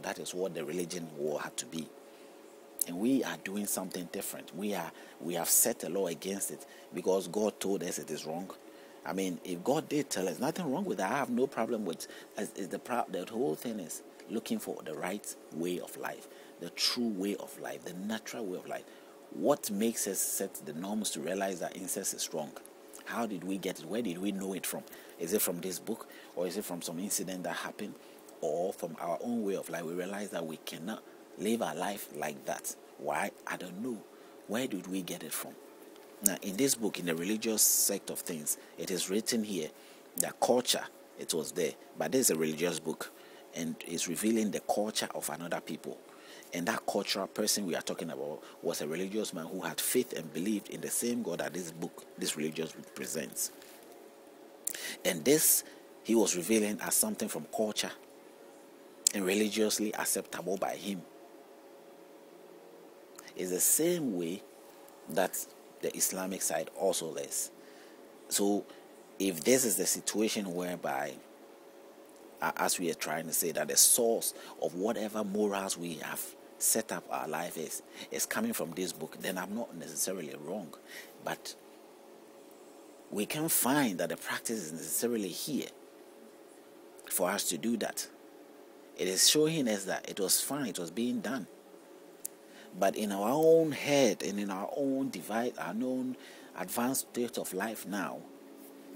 that is what the religion war had to be. And we are doing something different. We have set a law against it because God told us it is wrong. I mean, if God did tell us, nothing wrong with that. I have no problem with the whole thing is looking for the right way of life, the true way of life, the natural way of life. What makes us set the norms to realize that incest is wrong? How did we get it? Where did we know it from? Is it from this book, or is it from some incident that happened, or from our own way of life? We realize that we cannot live our life like that. Why? I don't know. Where did we get it from? Now, in this book, in the religious sect of things, it is written here that culture, it was there. But this is a religious book, and it's revealing the culture of another people. And that cultural person we are talking about was a religious man who had faith and believed in the same God that this book, this religious book presents. And this, he was revealing as something from culture and religiously acceptable by him. It's the same way that the Islamic side also is. So if this is the situation whereby, as we are trying to say, that the source of whatever morals we have set up our life is coming from this book, then I'm not necessarily wrong. But we can find that the practice is necessarily here for us to do that. It is showing us that it was fine, it was being done. But in our own head and in our own our own advanced state of life now,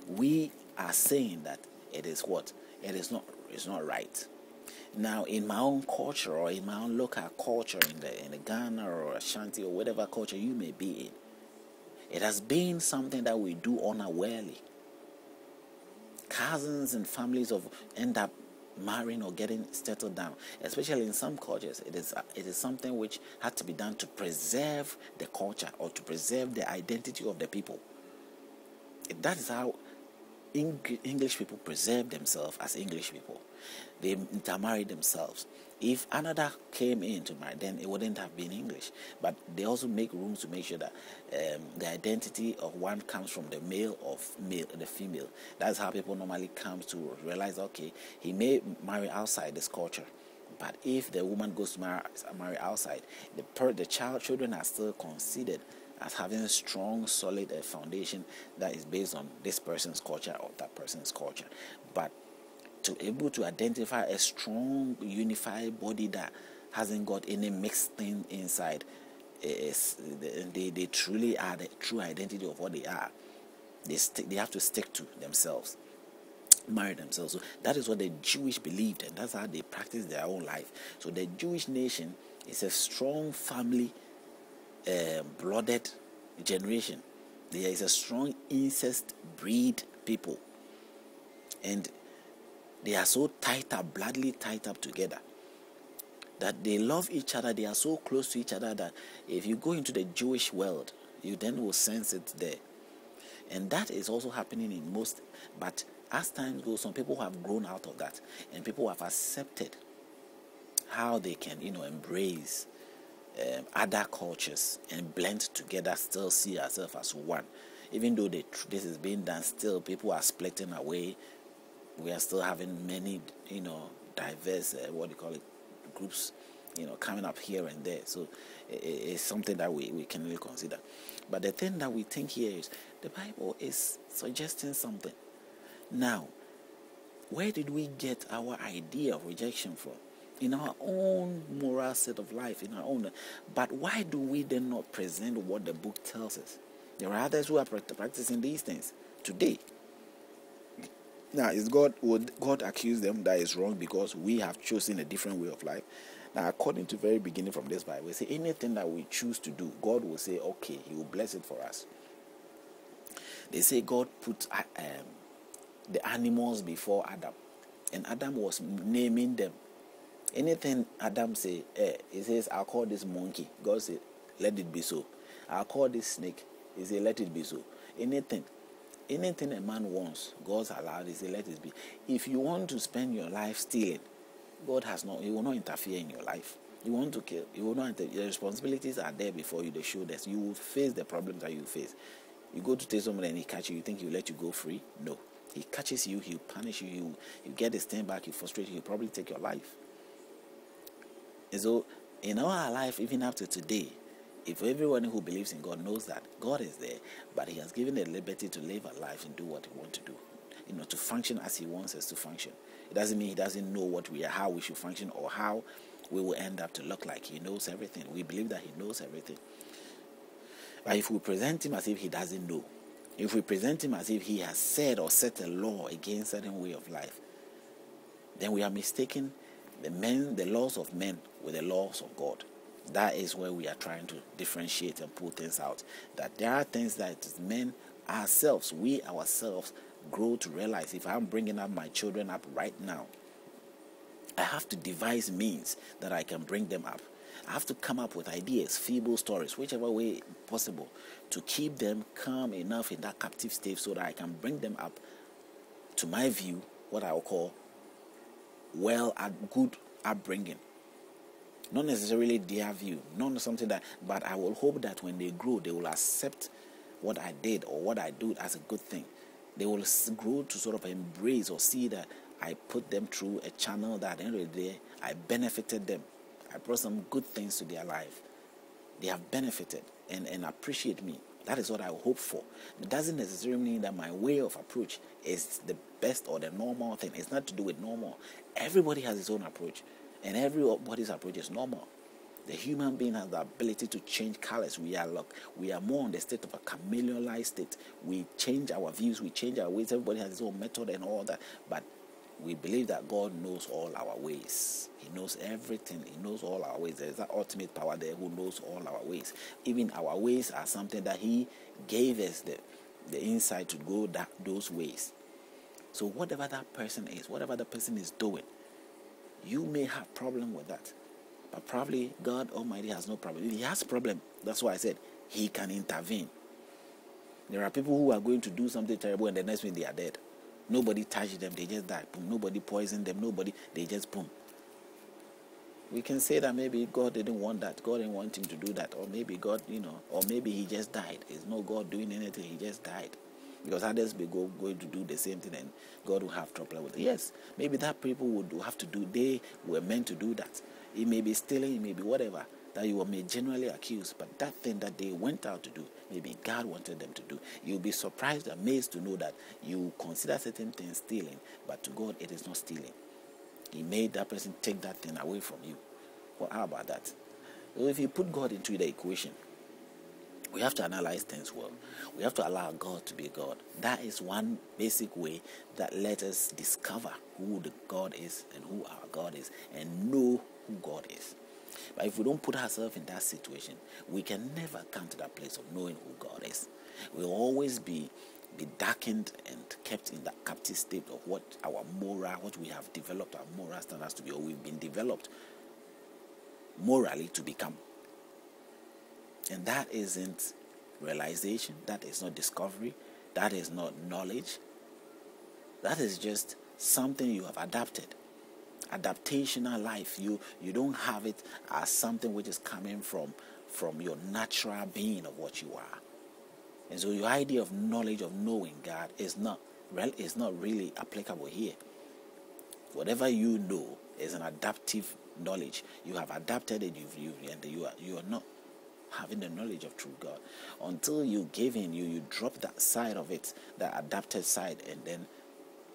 we are saying that it is what? It's not right. Now, in my own culture, or in my own local culture, in the Ghana or Ashanti or whatever culture you may be in, it has been something that we do unawarely. Cousins and families end up marrying or getting settled down, especially in some cultures. It is something which had to be done to preserve the culture or to preserve the identity of the people. That is how English people preserve themselves as English people. They intermarry themselves. If another came in to marry, then it wouldn't have been English. But they also make rooms to make sure that the identity of one comes from the male of the female. That's how people normally come to realize, okay, he may marry outside this culture, but if the woman goes to marry outside, the children are still considered as having a strong, solid foundation that is based on this person's culture or that person's culture. But to able to identify a strong, unified body that hasn't got any mixed thing inside, they truly are the true identity of what they are. They have to stick to themselves, marry themselves. So that is what the Jewish believed, and that's how they practice their own life. So the Jewish nation is a strong family, blooded generation. There is a strong incest breed people, and they are so bloodily tied up together, that they love each other. They are so close to each other that if you go into the Jewish world, you then will sense it there. And that is also happening in most. But as time goes, some people have grown out of that, and people have accepted how they can, embrace other cultures and blend together, still see ourselves as one. Even though this is being done, still people are splitting away. We are still having many, diverse, groups, coming up here and there. So it's something that we can really consider. But the thing that we think here is the Bible is suggesting something. Now, where did we get our idea of rejection from? In our own moral set of life, in our own. But why do we then not present what the book tells us? There are others who are practicing these things today. Now, would God accuse them that is wrong because we have chosen a different way of life? Now, according to the very beginning from this Bible, we say anything that we choose to do, God will say, okay, He will bless it for us. They say God put the animals before Adam, and Adam was naming them. Anything Adam say, he says, I'll call this monkey. God said, let it be so. I'll call this snake. He said, let it be so. Anything a man wants, God's allowed. He said, let it be. If you want to spend your life stealing, He will not interfere in your life. You want to kill, He will not interfere. Your responsibilities are there before you. They show that you will face the problems that you face. You go to take someone and he catch you. You think He will let you go free? No. He catches you. He'll punish you. You get this thing back. He frustrate you. He'll probably take your life. And so in our life, even up to today, if everyone who believes in God knows that God is there, but He has given the liberty to live a life and do what He wants to do, to function as He wants us to function. It doesn't mean He doesn't know what we are, how we should function, or how we will end up to look like. He knows everything. We believe that He knows everything. But if we present Him as if He doesn't know, if we present Him as if He has said or set a law against a certain way of life, then we are mistaking the laws of men with the laws of God. That is where we are trying to differentiate and pull things out. That there are things that men ourselves, we ourselves, grow to realize. If I'm bringing up my children up right now, I have to devise means that I can bring them up. I have to come up with ideas, feeble stories, whichever way possible, to keep them calm enough in that captive state so that I can bring them up to my view, what I will call good upbringing. Not necessarily their view, not something that, but I will hope that when they grow, they will accept what I did or what I do as a good thing. They will grow to sort of embrace or see that I put them through a channel that at the end of the day, I benefited them. I brought some good things to their life. They have benefited and appreciate me. That is what I hope for. It doesn't necessarily mean that my way of approach is the best or the normal thing. It's not to do with normal. Everybody has his own approach, and everybody's approach is normal. The human being has the ability to change colors. We are more in the state of a chameleon-like state. We change our views, we change our ways. Everybody has his own method and all that. But we believe that God knows all our ways. He knows everything. He knows all our ways. There is that ultimate power there who knows all our ways. Even our ways are something that He gave us the insight to go those ways. So whatever that person is, whatever the person is doing, you may have problem with that. But probably God Almighty has no problem. If He has a problem, that's why I said He can intervene. There are people who are going to do something terrible and the next minute they are dead. Nobody touched them, they just died. Boom. Nobody poisoned them, they just boom. We can say that maybe God didn't want that. God didn't want him to do that. Or maybe God, or maybe he just died. It's no God doing anything, he just died. Because others may going to do the same thing and God will have trouble with it. Yes, maybe that people would have to do, they were meant to do that. It may be stealing, it may be whatever that you may generally accuse, but that thing that they went out to do, maybe God wanted them to do. You'll be surprised, amazed to know that you consider certain things stealing, but to God it is not stealing. He made that person take that thing away from you. Well, how about that? So if you put God into the equation, we have to analyze things well. We have to allow God to be God. That is one basic way that let us discover who the God is and who our God is and know who God is. But if we don't put ourselves in that situation, we can never come to that place of knowing who God is. We'll always be darkened and kept in that captive state of what we have developed our moral standards to be, or we've been developed morally to become. And that isn't realization, that is not discovery, that is not knowledge. That is just something you have adapted. Adaptational life. You don't have it as something which is coming from your natural being of what you are. And so your idea of knowledge, of knowing God, is not really applicable here. Whatever you know is an adaptive knowledge. You have adapted it, and you are not having the knowledge of true God. Until you give in, you drop that side of it, that adapted side, and then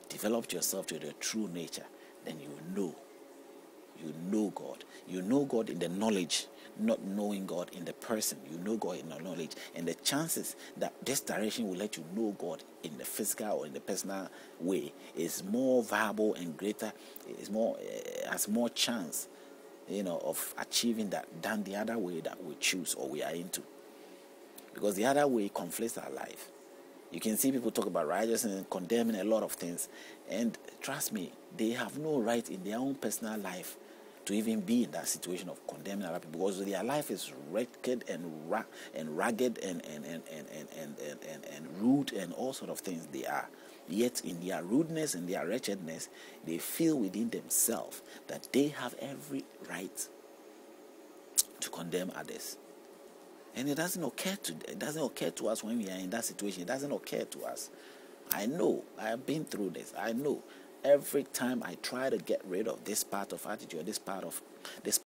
develop yourself to the true nature, then you know God. You know God in the knowledge, not knowing God in the person. You know God in the knowledge, and the chances that this direction will let you know God in the physical or in the personal way is more viable and greater. Has more chance, of achieving that than the other way that we choose or we are into. Because the other way conflicts our life. You can see people talk about righteousness and condemning a lot of things, and trust me, they have no right in their own personal life to even be in that situation of condemning other people, because their life is wretched and ragged and rude and all sort of things they are. Yet in their rudeness and their wretchedness, they feel within themselves that they have every right to condemn others. And it doesn't occur to us when we are in that situation. It doesn't occur to us. I know. I have been through this. I know. Every time I try to get rid of this part of attitude, this part of this